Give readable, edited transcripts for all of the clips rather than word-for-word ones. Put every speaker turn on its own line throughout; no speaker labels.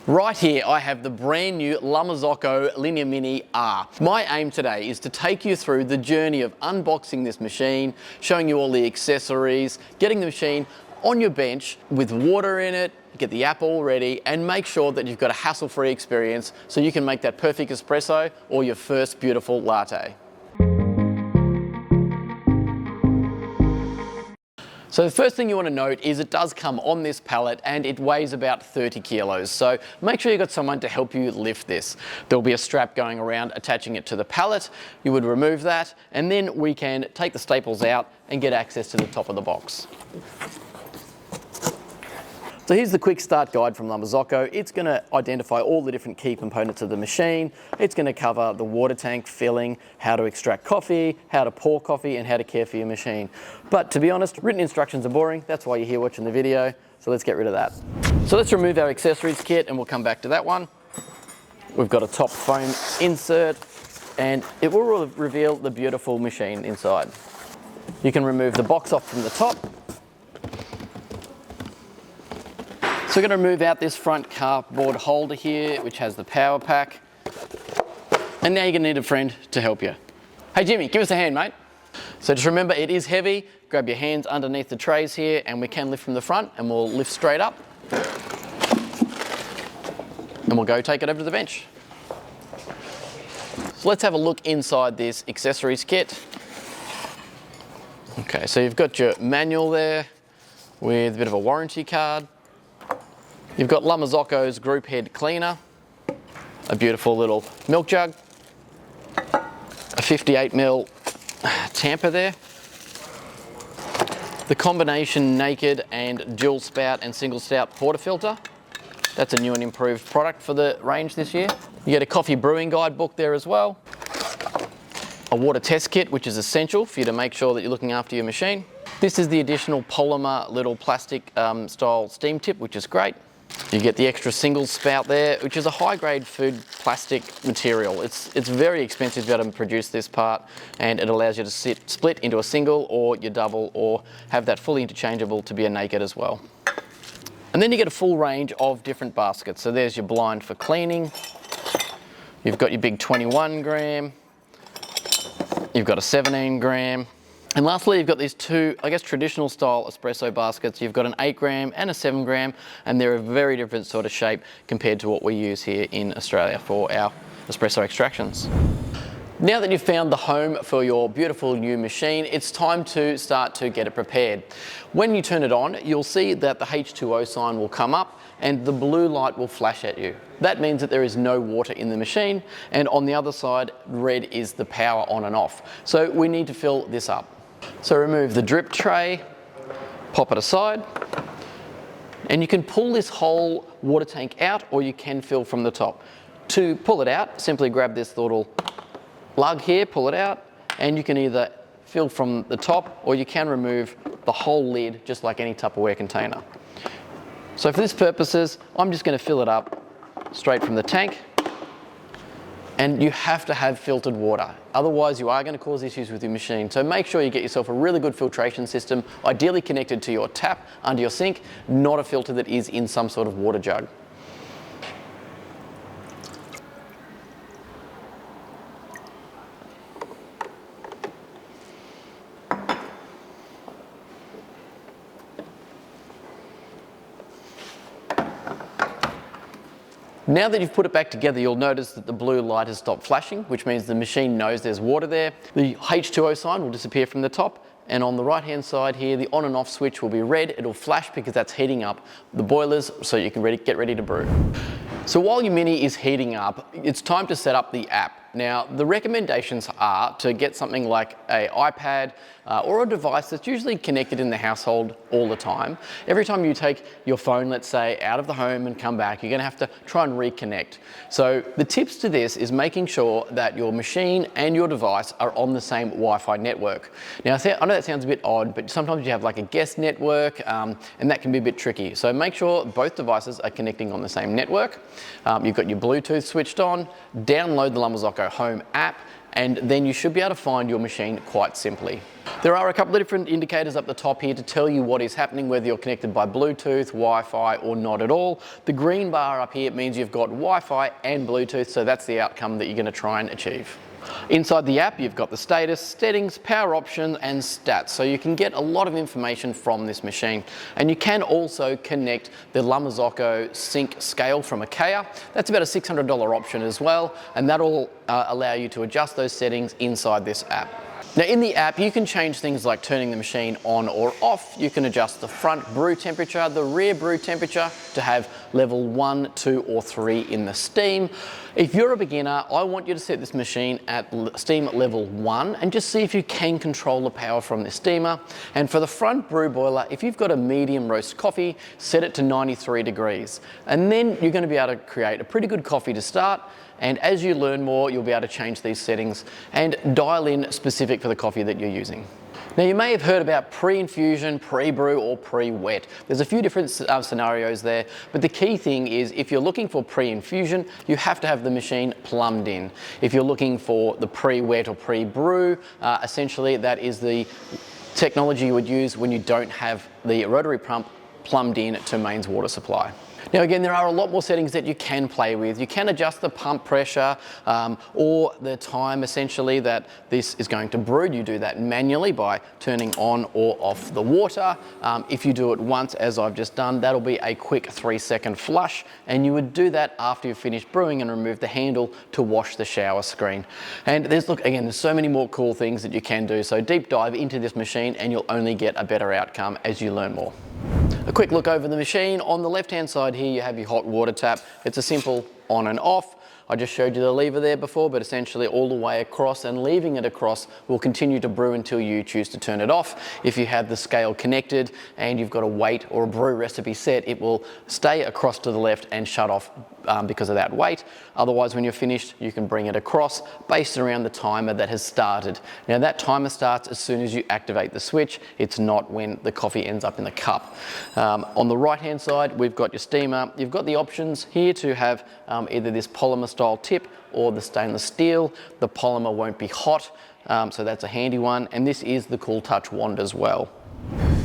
Right here I have the brand new Marzocco Linea Mini R. My aim today is to take you through the journey of unboxing this machine, showing you all the accessories, getting the machine on your bench with water in it, get the app all ready, and make sure that you've got a hassle-free experience so you can make that perfect espresso or your first beautiful latte. So the first thing you want to note is it does come on this pallet and it weighs about 30 kilos. So make sure you've got someone to help you lift this. There'll be a strap going around attaching it to the pallet. You would remove that and then we can take the staples out and get access to the top of the box. So here's the quick start guide from Marzocco. It's going to identify all the different key components of the machine. It's going to cover the water tank filling, how to extract coffee, how to pour coffee, and how to care for your machine. But to be honest, written instructions are boring. That's why you're here watching the video. So let's get rid of that. So let's remove our accessories kit and we'll come back to that one. We've got a top foam insert and it will reveal the beautiful machine inside. You can remove the box off from the top. So we're going to remove out this front cardboard holder here, which has the power pack. And now you're going to need a friend to help you. Hey Jimmy, give us a hand, mate. So just remember, it is heavy. Grab your hands underneath the trays here and we can lift from the front and we'll lift straight up. And we'll go take it over to the bench. So let's have a look inside this accessories kit. Okay, so you've got your manual there with a bit of a warranty card. You've got Marzocco's group head cleaner, a beautiful little milk jug, a 58ml tamper there, the combination naked and dual spout and single spout portafilter. That's a new and improved product for the range this year. You get a coffee brewing guide book there as well, a water test kit which is essential for you to make sure that you're looking after your machine. This is the additional polymer little plastic style steam tip, which is great. You get the extra single spout there, which is a high-grade food plastic material. It's very expensive to be able to produce this part, and it allows you to split into a single or your double, or have that fully interchangeable to be a naked as well. And then you get a full range of different baskets. So there's your blind for cleaning. You've got your big 21 gram. You've got a 17 gram. And lastly, you've got these two, I guess, traditional style espresso baskets. You've got an 8 gram and a 7 gram, and they're a very different sort of shape compared to what we use here in Australia for our espresso extractions. Now that you've found the home for your beautiful new machine, it's time to start to get it prepared. When you turn it on, you'll see that the H2O sign will come up and the blue light will flash at you. That means that there is no water in the machine, and on the other side, red is the power on and off. So we need to fill this up. So remove the drip tray, pop it aside, and you can pull this whole water tank out or you can fill from the top. To pull it out, simply grab this little lug here, pull it out, and you can either fill from the top or you can remove the whole lid just like any Tupperware container. So for this purposes, I'm just going to fill it up straight from the tank. And you have to have filtered water. Otherwise, you are going to cause issues with your machine. So make sure you get yourself a really good filtration system, ideally connected to your tap under your sink, not a filter that is in some sort of water jug. Now that you've put it back together, you'll notice that the blue light has stopped flashing, which means the machine knows there's water there. The H2O sign will disappear from the top, and on the right-hand side here, the on and off switch will be red. It'll flash because that's heating up the boilers so you can get ready to brew. So while your Mini is heating up, it's time to set up the app. Now, the recommendations are to get something like an iPad or a device that's usually connected in the household all the time. Every time you take your phone, let's say, out of the home and come back, you're going to have to try and reconnect. So the tips to this is making sure that your machine and your device are on the same Wi-Fi network. Now, I know that sounds a bit odd, but sometimes you have like a guest network and that can be a bit tricky. So make sure both devices are connecting on the same network. You've got your Bluetooth switched on, download the Marzocco Home app, and then you should be able to find your machine quite simply. There are a couple of different indicators up the top here to tell you what is happening, whether you're connected by Bluetooth, Wi-Fi, or not at all. The green bar up here means you've got Wi-Fi and Bluetooth, so that's the outcome that you're going to try and achieve. Inside the app, you've got the status, settings, power options, and stats. So you can get a lot of information from this machine. And you can also connect the Marzocco sync scale from IKEA. That's about a $600 option as well, and that'll allow you to adjust those settings inside this app. Now in the app, you can change things like turning the machine on or off. You can adjust the front brew temperature, the rear brew temperature to have level 1, 2, or 3 in the steam. If you're a beginner, I want you to set this machine at steam level 1 and just see if you can control the power from the steamer. And for the front brew boiler, if you've got a medium roast coffee, set it to 93 degrees. And then you're going to be able to create a pretty good coffee to start. And as you learn more, you'll be able to change these settings and dial in specific for the coffee that you're using. Now you may have heard about pre-infusion, pre-brew, or pre-wet. There's a few different scenarios there, but the key thing is if you're looking for pre-infusion, you have to have the machine plumbed in. If you're looking for the pre-wet or pre-brew, essentially that is the technology you would use when you don't have the rotary pump plumbed in to mains water supply. Now again, there are a lot more settings that you can play with. You can adjust the pump pressure or the time essentially that this is going to brew. You do that manually by turning on or off the water. If you do it once, as I've just done, that'll be a quick 3-second flush, and you would do that after you've finished brewing and remove the handle to wash the shower screen. And there's so many more cool things that you can do. So deep dive into this machine and you'll only get a better outcome as you learn more. A quick look over the machine. On the left-hand side here, you have your hot water tap. It's a simple on and off. I just showed you the lever there before, but essentially all the way across, and leaving it across will continue to brew until you choose to turn it off. If you have the scale connected and you've got a weight or a brew recipe set, it will stay across to the left and shut off because of that weight. Otherwise, when you're finished, you can bring it across based around the timer that has started. Now that timer starts as soon as you activate the switch. It's not when the coffee ends up in the cup. On the right-hand side, we've got your steamer. You've got the options here to have either this polymer style tip or the stainless steel. The polymer won't be hot, so that's a handy one. And this is the Cool Touch wand as well.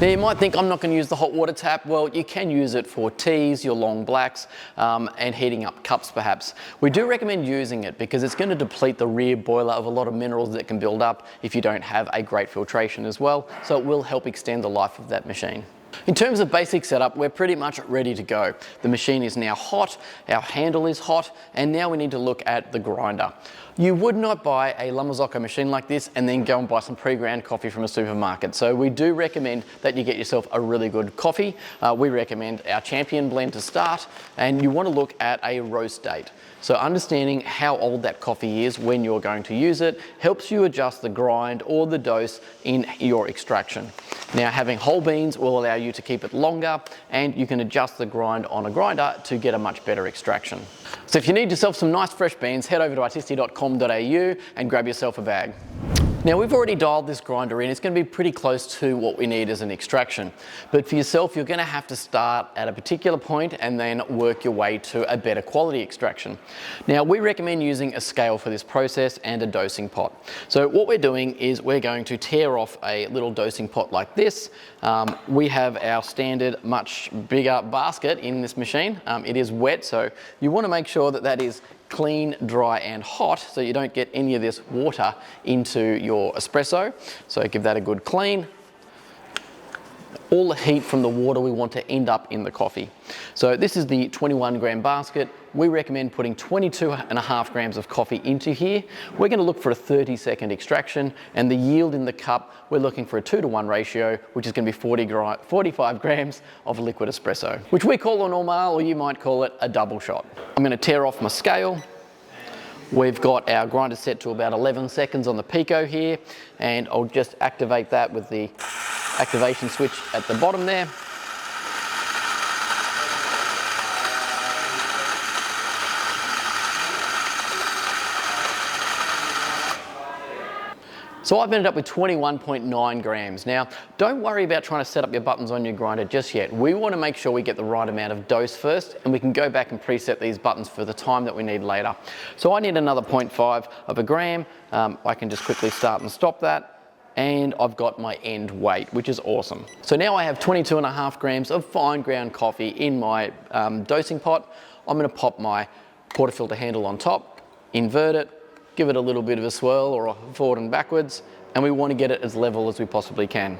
Now you might think I'm not going to use the hot water tap. Well, you can use it for teas, your long blacks, and heating up cups perhaps. We do recommend using it because it's going to deplete the rear boiler of a lot of minerals that can build up if you don't have a great filtration as well. So it will help extend the life of that machine. In terms of basic setup, we're pretty much ready to go. The machine is now hot, our handle is hot, and now we need to look at the grinder. You would not buy a Marzocco machine like this and then go and buy some pre-ground coffee from a supermarket. So we do recommend that you get yourself a really good coffee. We recommend our Champion blend to start, and you want to look at a roast date. So understanding how old that coffee is when you're going to use it helps you adjust the grind or the dose in your extraction. Now having whole beans will allow you to keep it longer, and you can adjust the grind on a grinder to get a much better extraction. So if you need yourself some nice fresh beans, head over to artisti.com.au and grab yourself a bag. Now we've already dialed this grinder in. It's going to be pretty close to what we need as an extraction. But for yourself, you're going to have to start at a particular point and then work your way to a better quality extraction. Now we recommend using a scale for this process and a dosing pot. So what we're doing is we're going to tear off a little dosing pot like this. We have our standard much bigger basket in this machine. It is wet, so you want to make sure that that is clean, dry and hot so you don't get any of this water into your espresso. So give that a good clean. All the heat from the water we want to end up in the coffee. So this is the 21 gram basket. We recommend putting 22.5 grams of coffee into here. We're going to look for a 30-second extraction, and the yield in the cup, we're looking for a 2-to-1 ratio, which is going to be 45 grams of liquid espresso, which we call a normal, or you might call it a double shot. I'm going to tear off my scale. We've got our grinder set to about 11 seconds on the Pico here, and I'll just activate that with the activation switch at the bottom there. So I've ended up with 21.9 grams. Now, don't worry about trying to set up your buttons on your grinder just yet. We want to make sure we get the right amount of dose first, and we can go back and preset these buttons for the time that we need later. So I need another 0.5 of a gram. I can just quickly start and stop that. And I've got my end weight, which is awesome. So now I have 22.5 grams of fine ground coffee in my dosing pot. I'm going to pop my portafilter handle on top, invert it, give it a little bit of a swirl or a forward and backwards, and we want to get it as level as we possibly can.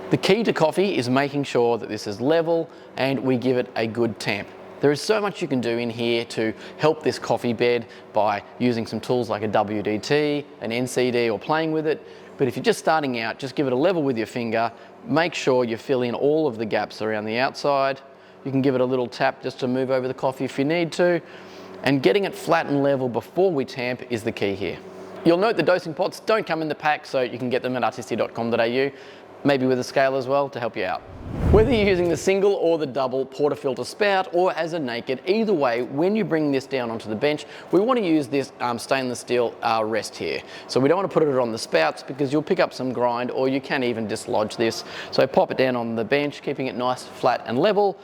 The key to coffee is making sure that this is level and we give it a good tamp. There is so much you can do in here to help this coffee bed by using some tools like a WDT, an NCD, or playing with it. But if you're just starting out, just give it a level with your finger. Make sure you fill in all of the gaps around the outside. You can give it a little tap just to move over the coffee if you need to. And getting it flat and level before we tamp is the key here. You'll note the dosing pots don't come in the pack, so you can get them at artisti.com.au, maybe with a scale as well to help you out. Whether you're using the single or the double portafilter spout or as a naked, either way, when you bring this down onto the bench, we want to use this stainless steel rest here. So we don't want to put it on the spouts because you'll pick up some grind, or you can even dislodge this. So pop it down on the bench, keeping it nice, flat and level.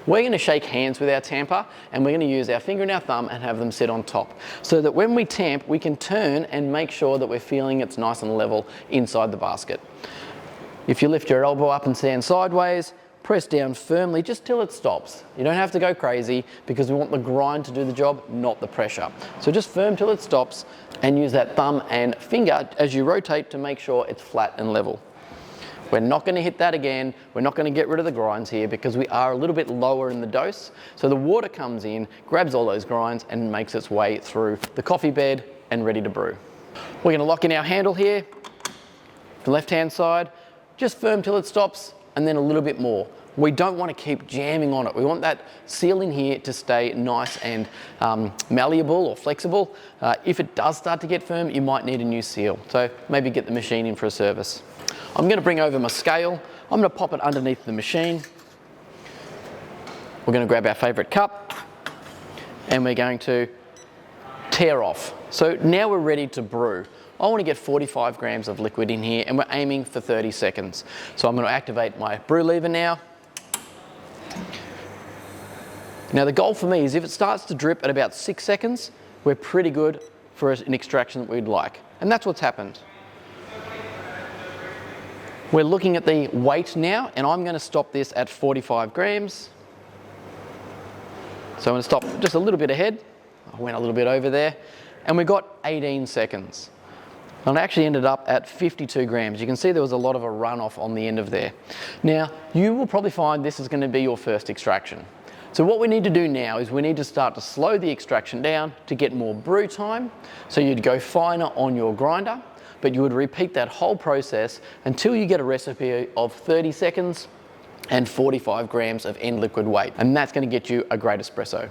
We're going to shake hands with our tamper, and we're going to use our finger and our thumb and have them sit on top, so that when we tamp, we can turn and make sure that we're feeling it's nice and level inside the basket. If you lift your elbow up and stand sideways, press down firmly just till it stops. You don't have to go crazy because we want the grind to do the job, not the pressure. So just firm till it stops, and use that thumb and finger as you rotate to make sure it's flat and level. We're not going to hit that again. We're not going to get rid of the grinds here because we are a little bit lower in the dose. So the water comes in, grabs all those grinds and makes its way through the coffee bed and ready to brew. We're going to lock in our handle here, the left-hand side, just firm till it stops, and then a little bit more. We don't want to keep jamming on it. We want that seal in here to stay nice and malleable or flexible. If it does start to get firm, you might need a new seal. So maybe get the machine in for a service. I'm going to bring over my scale. I'm going to pop it underneath the machine. We're going to grab our favourite cup and we're going to tear off. So now we're ready to brew. I want to get 45 grams of liquid in here, and we're aiming for 30 seconds. So I'm going to activate my brew lever now. Now the goal for me is if it starts to drip at about 6 seconds, we're pretty good for an extraction that we'd like. And that's what's happened. We're looking at the weight now, and I'm going to stop this at 45 grams. So I'm going to stop just a little bit ahead. I went a little bit over there, and we got 18 seconds. And I actually ended up at 52 grams. You can see there was a lot of a runoff on the end of there. Now, you will probably find this is going to be your first extraction. So what we need to do now is we need to start to slow the extraction down to get more brew time. So you'd go finer on your grinder, but you would repeat that whole process until you get a recipe of 30 seconds and 45 grams of end liquid weight. And that's going to get you a great espresso.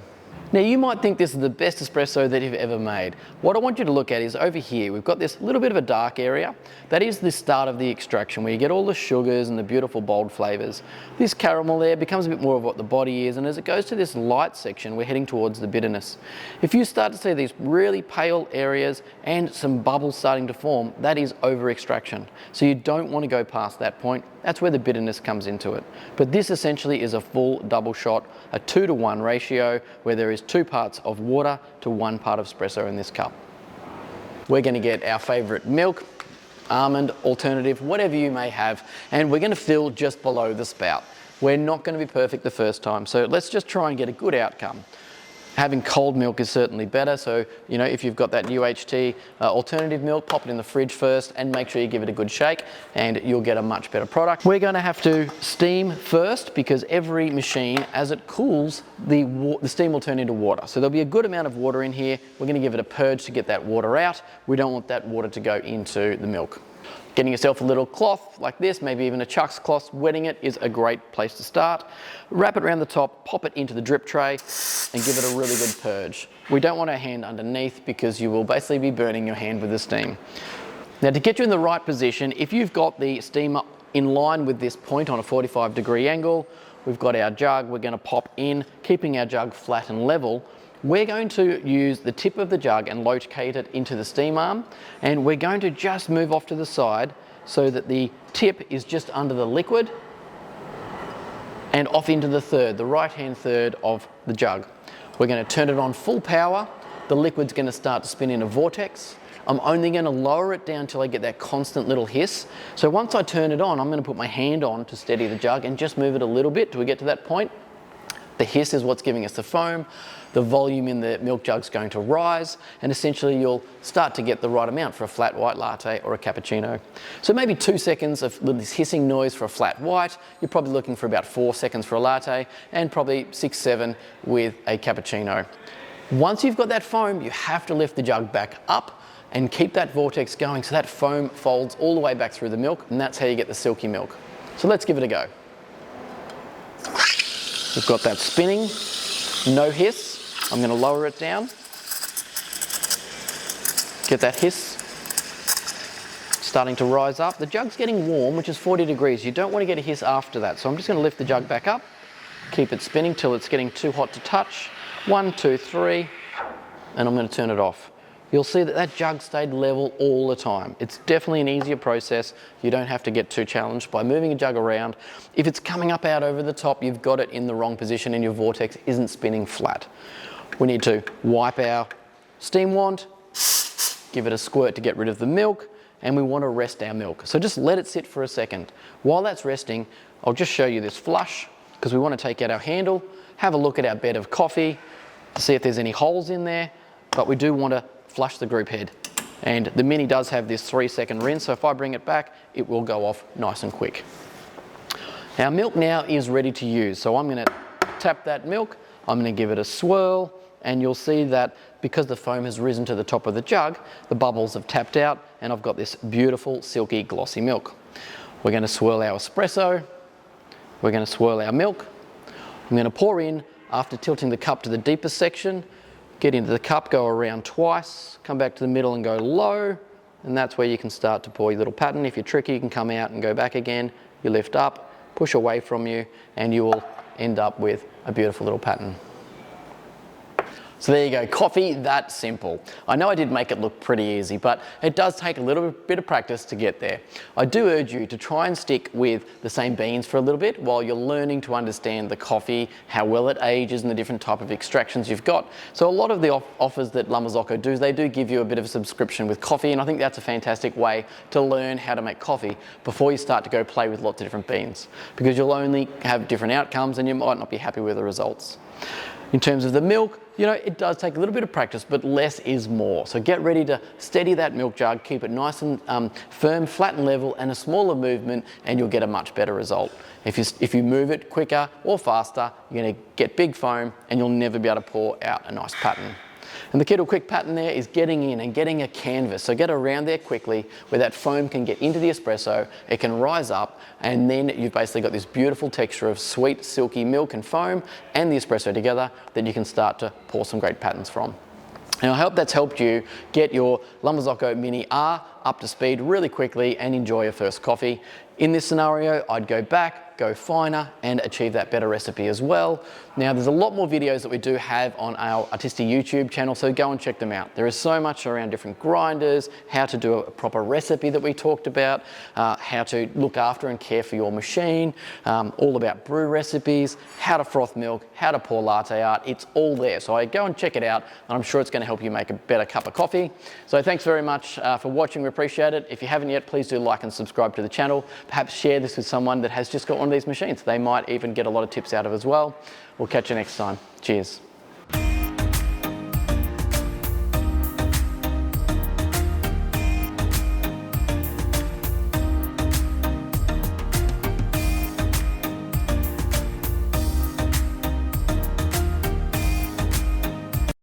Now you might think this is the best espresso that you've ever made. What I want you to look at is over here, we've got this little bit of a dark area. That is the start of the extraction where you get all the sugars and the beautiful bold flavors. This caramel there becomes a bit more of what the body is, and as it goes to this light section, we're heading towards the bitterness. If you start to see these really pale areas and some bubbles starting to form, that is over extraction. So you don't want to go past that point. That's where the bitterness comes into it. But this essentially is a full double shot, a 2-to-1 ratio, where there is 2 parts of water to 1 part of espresso in this cup. We're going to get our favorite milk, almond, alternative, whatever you may have, and we're going to fill just below the spout. We're not going to be perfect the first time, so let's just try and get a good outcome. Having cold milk is certainly better, so you know, if you've got that UHT alternative milk, pop it in the fridge first and make sure you give it a good shake and you'll get a much better product. We're going to have to steam first because every machine, as it cools, the steam will turn into water. So there'll be a good amount of water in here. We're going to give it a purge to get that water out. We don't want that water to go into the milk. Getting yourself a little cloth like this, maybe even a Chuck's cloth, wetting it is a great place to start. Wrap it around the top, pop it into the drip tray and give it a really good purge. We don't want our hand underneath because you will basically be burning your hand with the steam. Now to get you in the right position, if you've got the steamer in line with this point on a 45-degree angle, we've got our jug, we're going to pop in, keeping our jug flat and level. we're going to use the tip of the jug and locate it into the steam arm, and we're going to just move off to the side so that the tip is just under the liquid and off into the right-hand third of the jug. We're going to turn it on full power. The liquid's going to start to spin in a vortex. I'm only going to lower it down till I get that constant little hiss. So once I turn it on, I'm going to put my hand on to steady the jug and just move it a little bit till we get to that point. The hiss is what's giving us the foam. The volume in the milk jug's going to rise, and essentially you'll start to get the right amount for a flat white latte or a cappuccino. So maybe 2 seconds of this hissing noise for a flat white. You're probably looking for about 4 seconds for a latte, and probably 6, 7 with a cappuccino. Once you've got that foam, you have to lift the jug back up and keep that vortex going so that foam folds all the way back through the milk, and that's how you get the silky milk. So let's give it a go. We've got that spinning, no hiss. I'm going to lower it down. Get that hiss starting to rise up. The jug's getting warm, which is 40 degrees. You don't want to get a hiss after that. So I'm just going to lift the jug back up, keep it spinning till it's getting too hot to touch. 1, 2, 3, and I'm going to turn it off. You'll see that that jug stayed level all the time. It's definitely an easier process. You don't have to get too challenged by moving a jug around. If it's coming up out over the top, you've got it in the wrong position and your vortex isn't spinning flat. We need to wipe our steam wand, give it a squirt to get rid of the milk, and we want to rest our milk. So just let it sit for a second. While that's resting, I'll just show you this flush, because we want to take out our handle, have a look at our bed of coffee, see if there's any holes in there, but we do want to flush the group head. And the Mini does have this 3-second rinse, so if I bring it back, it will go off nice and quick. Our milk now is ready to use, so I'm going to tap that milk, I'm going to give it a swirl, and you'll see that because the foam has risen to the top of the jug, the bubbles have tapped out, and I've got this beautiful, silky, glossy milk. We're going to swirl our espresso, we're going to swirl our milk. I'm going to pour in after tilting the cup to the deepest section, get into the cup, go around twice, come back to the middle and go low, and that's where you can start to pour your little pattern. If you're tricky, you can come out and go back again. You lift up, push away from you, and you will end up with a beautiful little pattern. So there you go, coffee that simple. I know I did make it look pretty easy, but it does take a little bit of practice to get there. I do urge you to try and stick with the same beans for a little bit while you're learning to understand the coffee, how well it ages, and the different type of extractions you've got. So a lot of the offers that La Marzocco do, they do give you a bit of a subscription with coffee, and I think that's a fantastic way to learn how to make coffee before you start to go play with lots of different beans, because you'll only have different outcomes and you might not be happy with the results. In terms of the milk, you know, it does take a little bit of practice, but less is more. So get ready to steady that milk jug, keep it nice and firm, flat and level, and a smaller movement, and you'll get a much better result. If you move it quicker or faster, you're going to get big foam, and you'll never be able to pour out a nice pattern. And the key to a quick pattern there is getting in and getting a canvas. So get around there quickly where that foam can get into the espresso, it can rise up, and then you've basically got this beautiful texture of sweet, silky milk and foam and the espresso together that you can start to pour some great patterns from. And I hope that's helped you get your La Marzocco Mini R up to speed really quickly and enjoy your first coffee. In this scenario, I'd go back, go finer, and achieve that better recipe as well. Now, there's a lot more videos that we do have on our Artisti YouTube channel, so go and check them out. There is so much around different grinders, how to do a proper recipe that we talked about, how to look after and care for your machine, all about brew recipes, how to froth milk, how to pour latte art. It's all there, so I go and check it out, and I'm sure it's going to help you make a better cup of coffee. So thanks very much for watching. We appreciate it. If you haven't yet, please do like and subscribe to the channel. Perhaps share this with someone that has just got one of these machines. They might even get a lot of tips out of it as well. We'll catch you next time. Cheers.